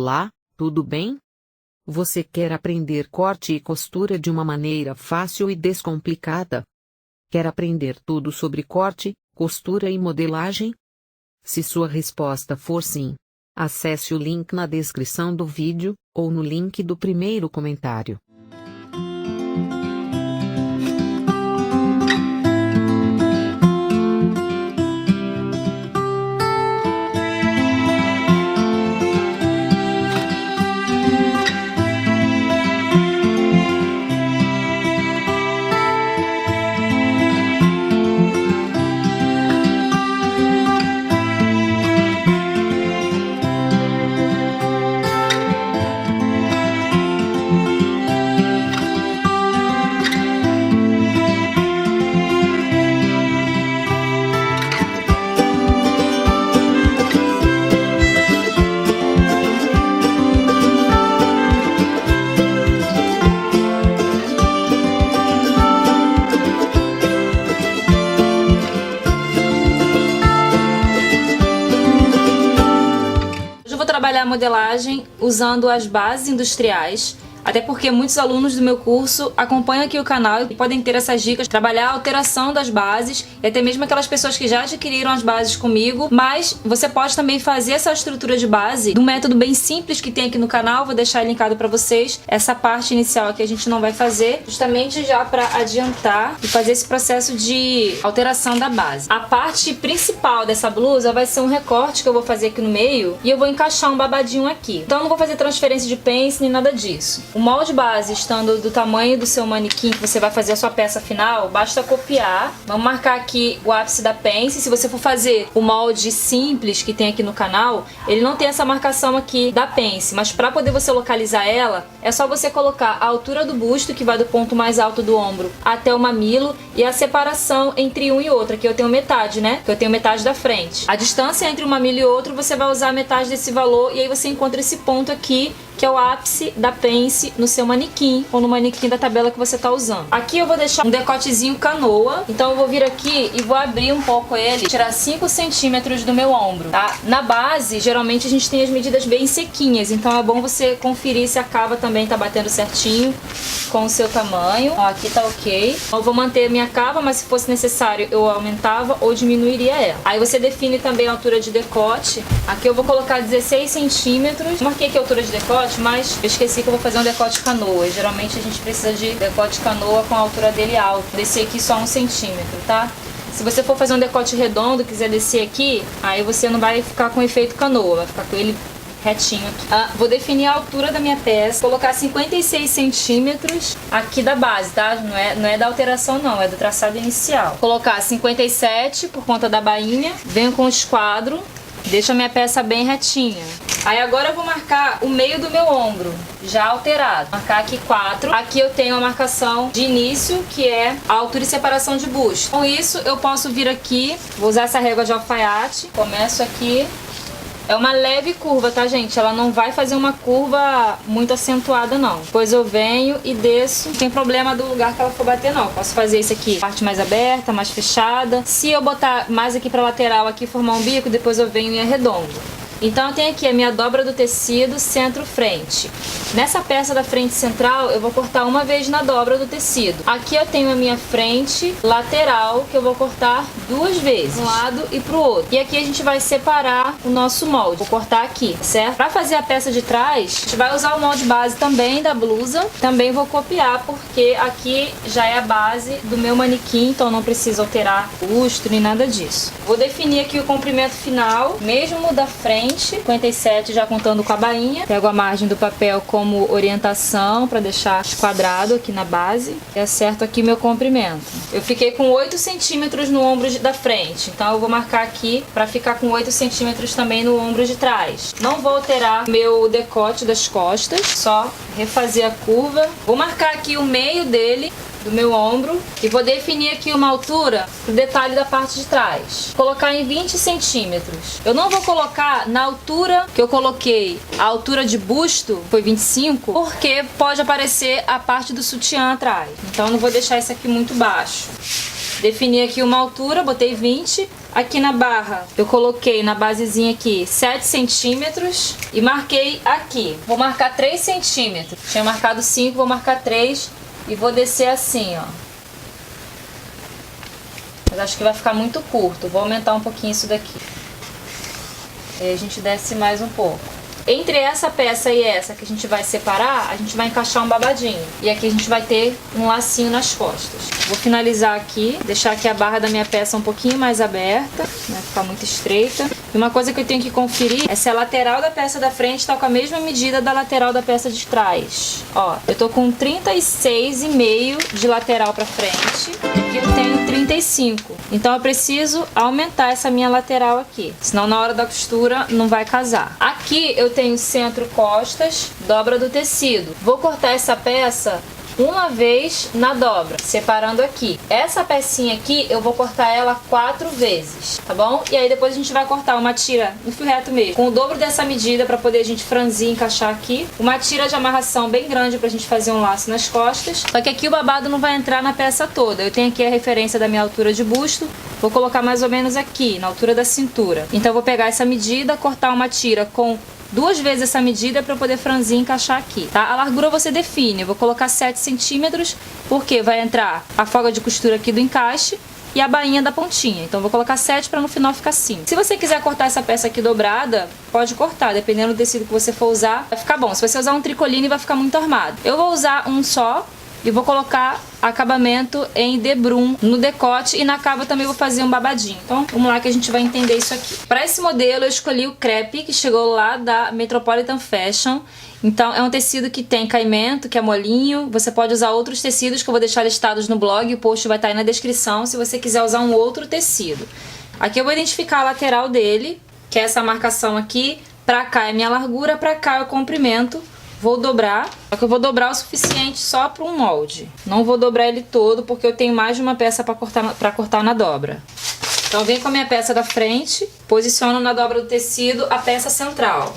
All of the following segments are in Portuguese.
Olá, tudo bem? Você quer aprender corte e costura de uma maneira fácil e descomplicada? Quer aprender tudo sobre corte, costura e modelagem? Se sua resposta for sim, acesse o link na descrição do vídeo, ou no link do primeiro comentário. Trabalhar a modelagem usando as bases industriais, até porque muitos alunos do meu curso acompanham aqui o canal e podem ter essas dicas, trabalhar a alteração das bases e até mesmo aquelas pessoas que já adquiriram as bases comigo, mas você pode também fazer essa estrutura de base de um método bem simples que tem aqui no canal, vou deixar linkado para vocês. Essa parte inicial aqui a gente não vai fazer, justamente já para adiantar e fazer esse processo de alteração da base. A parte principal dessa blusa vai ser um recorte que eu vou fazer aqui no meio e eu vou encaixar um babadinho aqui. Então eu não vou fazer transferência de pence nem nada disso. O molde base estando do tamanho do seu manequim que você vai fazer a sua peça final, basta copiar. Vamos marcar aqui o ápice da pence. Se você for fazer o molde simples que tem aqui no canal, ele não tem essa marcação aqui da pence, mas para poder você localizar ela, é só você colocar a altura do busto, que vai do ponto mais alto do ombro até o mamilo, e a separação entre um e outro. Aqui eu tenho metade, né? Que eu tenho metade da frente. A distância entre um mamilo e outro, você vai usar metade desse valor, e aí você encontra esse ponto aqui, que é o ápice da pence no seu manequim ou no manequim da tabela que você está usando. Aqui eu vou deixar um decotezinho canoa, então eu vou vir aqui e vou abrir um pouco ele, tirar 5 centímetros do meu ombro, tá? Na base, geralmente a gente tem as medidas bem sequinhas, então é bom você conferir se a cava também tá batendo certinho com o seu tamanho. Ó, aqui tá ok. Eu vou manter a minha cava, mas se fosse necessário eu aumentava ou diminuiria ela. Aí você define também a altura de decote. Aqui eu vou colocar 16 centímetros. Marquei aqui a altura de decote, mas eu esqueci que eu vou fazer um decote canoa. E geralmente a gente precisa de decote canoa com a altura dele alta. Descer aqui só 1 centímetro, tá? Se você for fazer um decote redondo, quiser descer aqui, aí você não vai ficar com efeito canoa, vai ficar com ele retinho aqui. Vou definir a altura da minha peça, colocar 56 centímetros aqui da base, tá? Não é da alteração não, é do traçado inicial. Colocar 57 por conta da bainha, venho com o esquadro, deixo a minha peça bem retinha. Aí agora eu vou marcar o meio do meu ombro, já alterado. Marcar aqui 4. Aqui eu tenho a marcação de início, que é a altura e separação de busto. Com isso eu posso vir aqui, vou usar essa régua de alfaiate, começo aqui. É uma leve curva, tá, gente? Ela não vai fazer uma curva muito acentuada, não. Depois eu venho e desço. Não tem problema do lugar que ela for bater, não. Eu posso fazer isso aqui, parte mais aberta, mais fechada. Se eu botar mais aqui pra lateral, aqui formar um bico, depois eu venho e arredondo. Então eu tenho aqui a minha dobra do tecido centro-frente. Nessa peça da frente central eu vou cortar uma vez na dobra do tecido. Aqui eu tenho a minha frente lateral que eu vou cortar 2 vezes, um lado e pro outro. E aqui a gente vai separar o nosso molde. Vou cortar aqui, certo? Para fazer a peça de trás, a gente vai usar o molde base também da blusa. Também vou copiar porque aqui já é a base do meu manequim, então não preciso alterar o lustre nem nada disso. Vou definir aqui o comprimento final, mesmo da frente. 57 já contando com a bainha. Pego a margem do papel como orientação para deixar esquadrado aqui na base e acerto aqui meu comprimento. Eu fiquei com 8 centímetros no ombro da frente, então eu vou marcar aqui para ficar com 8 centímetros também no ombro de trás. Não vou alterar meu decote das costas, só refazer a curva. Vou marcar aqui o meio dele, do meu ombro, e vou definir aqui uma altura pro detalhe da parte de trás. Colocar em 20 centímetros. Eu não vou colocar na altura que eu coloquei, a altura de busto foi 25, porque pode aparecer a parte do sutiã atrás. Então eu não vou deixar isso aqui muito baixo. Defini aqui uma altura, botei 20. Aqui na barra, eu coloquei na basezinha aqui 7 centímetros e marquei aqui. Vou marcar 3 centímetros. Tinha marcado 5, vou marcar 3 e vou descer assim, ó. Mas acho que vai ficar muito curto. Vou aumentar um pouquinho isso daqui. Aí a gente desce mais um pouco. Entre essa peça e essa que a gente vai separar, a gente vai encaixar um babadinho. E aqui a gente vai ter um lacinho nas costas. Vou finalizar aqui, deixar aqui a barra da minha peça um pouquinho mais aberta, não vai ficar muito estreita. E uma coisa que eu tenho que conferir é se a lateral da peça da frente está com a mesma medida da lateral da peça de trás. Ó, eu tô com 36,5 de lateral pra frente e aqui eu tenho 35. Então eu preciso aumentar essa minha lateral aqui, senão na hora da costura não vai casar. Aqui eu tenho centro-costas, dobra do tecido. Vou cortar essa peça uma vez na dobra, separando aqui. Essa pecinha aqui eu vou cortar ela 4 vezes, tá bom? E aí depois a gente vai cortar uma tira no fio reto mesmo, com o dobro dessa medida pra poder a gente franzir e encaixar aqui. Uma tira de amarração bem grande pra gente fazer um laço nas costas. Só que aqui o babado não vai entrar na peça toda. Eu tenho aqui a referência da minha altura de busto. Vou colocar mais ou menos aqui, na altura da cintura. Então eu vou pegar essa medida, cortar uma tira com 2 vezes essa medida para poder franzir e encaixar aqui, tá? A largura você define, eu vou colocar 7 centímetros, porque vai entrar a folga de costura aqui do encaixe e a bainha da pontinha. Então eu vou colocar 7 para no final ficar 5. Se você quiser cortar essa peça aqui dobrada, pode cortar, dependendo do tecido que você for usar, vai ficar bom. Se você usar um tricoline, vai ficar muito armado. Eu vou usar um só e vou colocar acabamento em debrum no decote e na cava também vou fazer um babadinho. Então vamos lá que a gente vai entender isso aqui. Para esse modelo eu escolhi o crepe, que chegou lá da Metropolitan Fashion. Então é um tecido que tem caimento, que é molinho. Você pode usar outros tecidos que eu vou deixar listados no blog, o post vai estar aí na descrição se você quiser usar um outro tecido. Aqui eu vou identificar a lateral dele, que é essa marcação aqui. Pra cá é a minha largura, pra cá é o comprimento. Vou dobrar, só que eu vou dobrar o suficiente só para um molde. Não vou dobrar ele todo porque eu tenho mais de uma peça para cortar na dobra. Então venho com a minha peça da frente, posiciono na dobra do tecido a peça central.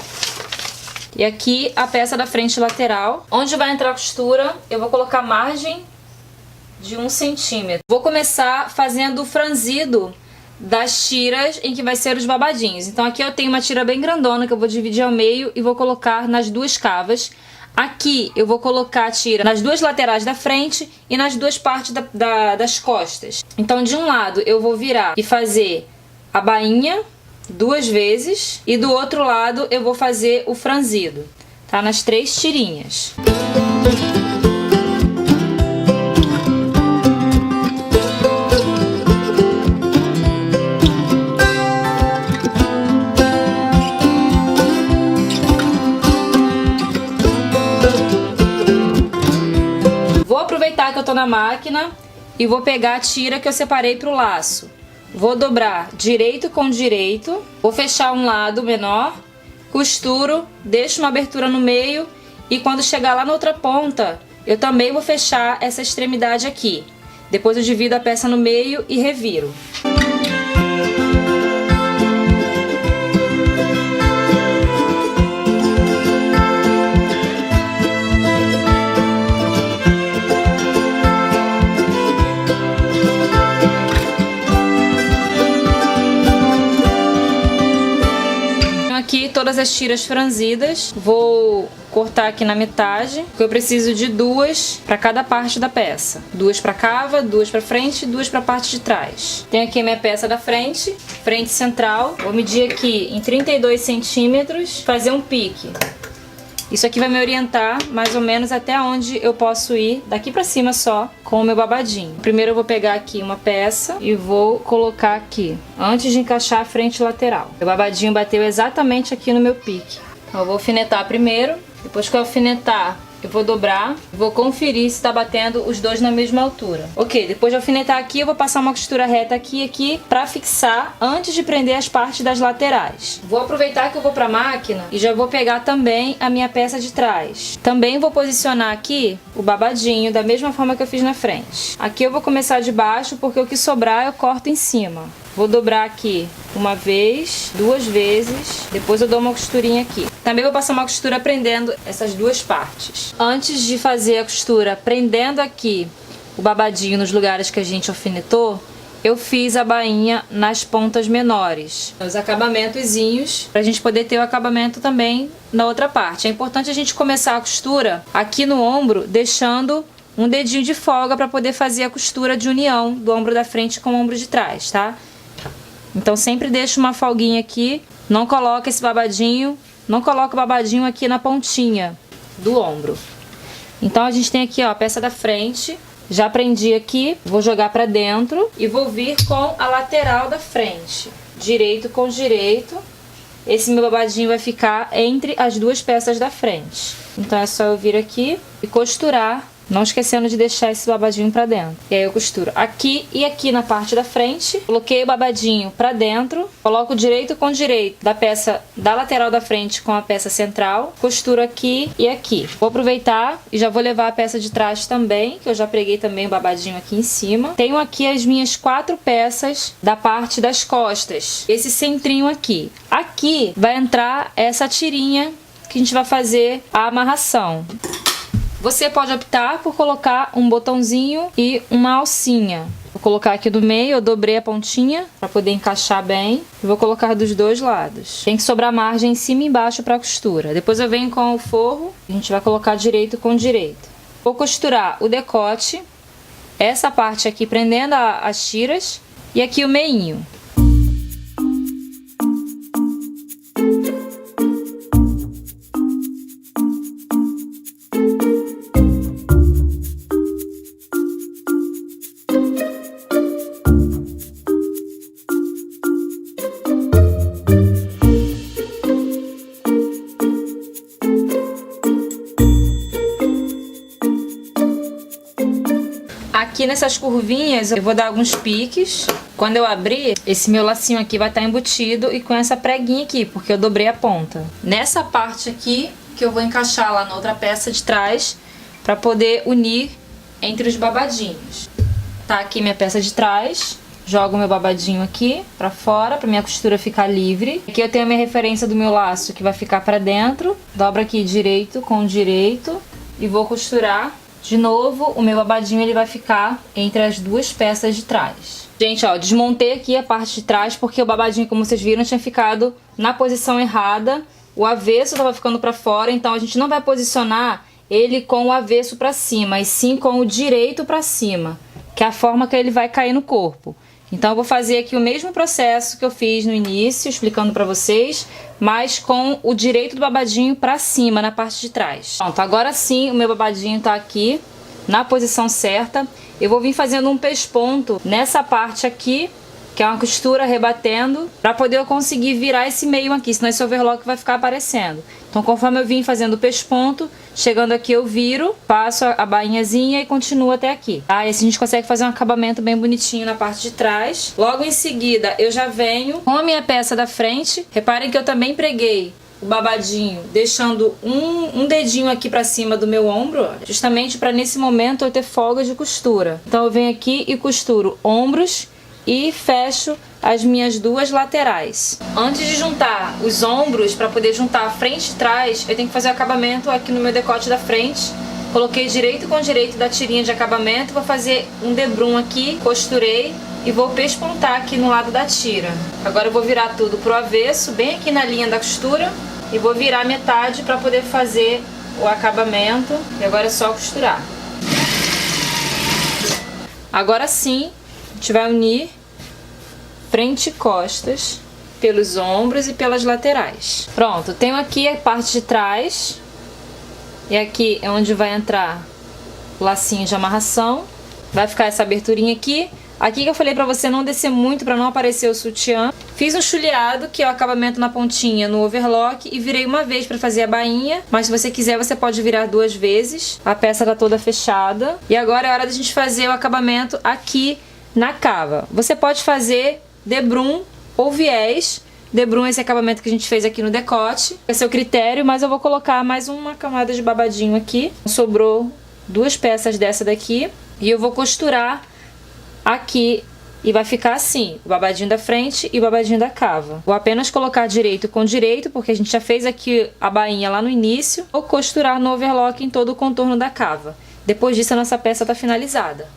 E aqui a peça da frente lateral. Onde vai entrar a costura, eu vou colocar margem de 1 centímetro. Vou começar fazendo o franzido das tiras em que vai ser os babadinhos. Então aqui eu tenho uma tira bem grandona que eu vou dividir ao meio e vou colocar nas 2 cavas. Aqui eu vou colocar a tira nas 2 laterais da frente e nas 2 partes das costas. Então de um lado eu vou virar e fazer a bainha 2 vezes e do outro lado eu vou fazer o franzido, tá? Nas 3 tirinhas. Que eu tô na máquina e vou pegar a tira que eu separei pro laço. Vou dobrar direito com direito, vou fechar um lado menor, costuro, deixo uma abertura no meio e quando chegar lá na outra ponta, eu também vou fechar essa extremidade aqui. Depois eu divido a peça no meio e reviro. Aqui todas as tiras franzidas, vou cortar aqui na metade, porque eu preciso de 2 para cada parte da peça. 2 para cava, 2 para frente e 2 para a parte de trás. Tenho aqui a minha peça da frente, frente central, vou medir aqui em 32 centímetros, fazer um pique. Isso aqui vai me orientar mais ou menos até onde eu posso ir daqui pra cima só com o meu babadinho. Primeiro eu vou pegar aqui uma peça e vou colocar aqui, antes de encaixar a frente e lateral. O babadinho bateu exatamente aqui no meu pique. Então eu vou alfinetar primeiro, depois que eu alfinetar eu vou dobrar, vou conferir se tá batendo os dois na mesma altura. Ok, depois de alfinetar aqui eu vou passar uma costura reta aqui e aqui pra fixar antes de prender as partes das laterais. Vou aproveitar que eu vou pra máquina e já vou pegar também a minha peça de trás. Também vou posicionar aqui o babadinho da mesma forma que eu fiz na frente. Aqui eu vou começar de baixo porque o que sobrar eu corto em cima. Vou dobrar aqui uma vez, 2 vezes, depois eu dou uma costurinha aqui. Também vou passar uma costura prendendo essas 2 partes. Antes de fazer a costura prendendo aqui o babadinho nos lugares que a gente alfinetou, eu fiz a bainha nas pontas menores, os acabamentozinhos, pra gente poder ter o acabamento também na outra parte. É importante a gente começar a costura aqui no ombro, deixando um dedinho de folga para poder fazer a costura de união do ombro da frente com o ombro de trás, tá? Então sempre deixa uma folguinha aqui, não coloca esse babadinho, não coloca o babadinho aqui na pontinha do ombro. Então a gente tem aqui, ó, a peça da frente, já prendi aqui, vou jogar pra dentro e vou vir com a lateral da frente, direito com direito. Esse meu babadinho vai ficar entre as duas peças da frente. Então é só eu vir aqui e costurar, não esquecendo de deixar esse babadinho pra dentro. E aí eu costuro aqui e aqui na parte da frente. Coloquei o babadinho pra dentro. Coloco direito com direito da peça da lateral da frente com a peça central. Costuro aqui e aqui. Vou aproveitar e já vou levar a peça de trás também, que eu já preguei também o babadinho aqui em cima. Tenho aqui as minhas 4 peças da parte das costas. Esse centrinho aqui. Aqui vai entrar essa tirinha que a gente vai fazer a amarração. Você pode optar por colocar um botãozinho e uma alcinha. Vou colocar aqui do meio, eu dobrei a pontinha para poder encaixar bem. E vou colocar dos dois lados. Tem que sobrar margem em cima e embaixo para costura. Depois eu venho com o forro, a gente vai colocar direito com direito. Vou costurar o decote, essa parte aqui prendendo as tiras e aqui o meinho. Aqui nessas curvinhas eu vou dar alguns piques. Quando eu abrir, esse meu lacinho aqui vai estar embutido e com essa preguinha aqui, porque eu dobrei a ponta. Nessa parte aqui, que eu vou encaixar lá na outra peça de trás, para poder unir entre os babadinhos. Tá aqui minha peça de trás. Jogo meu babadinho aqui pra fora, pra minha costura ficar livre. Aqui eu tenho a minha referência do meu laço, que vai ficar pra dentro. Dobro aqui direito com direito e vou costurar. De novo, o meu babadinho ele vai ficar entre as duas peças de trás. Gente, ó, desmontei aqui a parte de trás porque o babadinho, como vocês viram, tinha ficado na posição errada. O avesso estava ficando pra fora, então a gente não vai posicionar ele com o avesso pra cima, e sim com o direito pra cima, que é a forma que ele vai cair no corpo. Então eu vou fazer aqui o mesmo processo que eu fiz no início, explicando pra vocês, mas com o direito do babadinho pra cima, na parte de trás. Pronto, agora sim o meu babadinho tá aqui, na posição certa. Eu vou vir fazendo um pesponto nessa parte aqui, que é uma costura rebatendo, pra poder eu conseguir virar esse meio aqui, senão esse overlock vai ficar aparecendo. Então conforme eu vim fazendo o pesponto, chegando aqui eu viro, passo a bainhazinha e continuo até aqui. Tá? E assim a gente consegue fazer um acabamento bem bonitinho na parte de trás. Logo em seguida eu já venho com a minha peça da frente. Reparem que eu também preguei o babadinho, deixando um dedinho aqui pra cima do meu ombro, ó, justamente para nesse momento eu ter folga de costura. Então eu venho aqui e costuro ombros e fecho as minhas duas laterais. Antes de juntar os ombros, para poder juntar a frente e trás, eu tenho que fazer o acabamento aqui no meu decote da frente. Coloquei direito com direito da tirinha de acabamento, vou fazer um debrum aqui, costurei e vou pespontar aqui no lado da tira. Agora eu vou virar tudo pro avesso, bem aqui na linha da costura, e vou virar metade para poder fazer o acabamento. E agora é só costurar. Agora sim, a gente vai unir frente e costas pelos ombros e pelas laterais. Pronto, tenho aqui a parte de trás e aqui é onde vai entrar o lacinho de amarração. Vai ficar essa aberturinha aqui. Aqui que eu falei pra você não descer muito pra não aparecer o sutiã. Fiz um chuleado, que é o acabamento na pontinha no overlock, e virei uma vez pra fazer a bainha, mas se você quiser você pode virar 2 vezes. A peça tá toda fechada. E agora é hora da gente fazer o acabamento aqui na cava. Você pode fazer debrum ou viés. Debrum é esse acabamento que a gente fez aqui no decote. É seu critério, mas eu vou colocar mais uma camada de babadinho aqui. Sobrou 2 peças dessa daqui. E eu vou costurar aqui e vai ficar assim, o babadinho da frente e o babadinho da cava. Vou apenas colocar direito com direito, porque a gente já fez aqui a bainha lá no início. Vou costurar no overlock em todo o contorno da cava. Depois disso a nossa peça tá finalizada.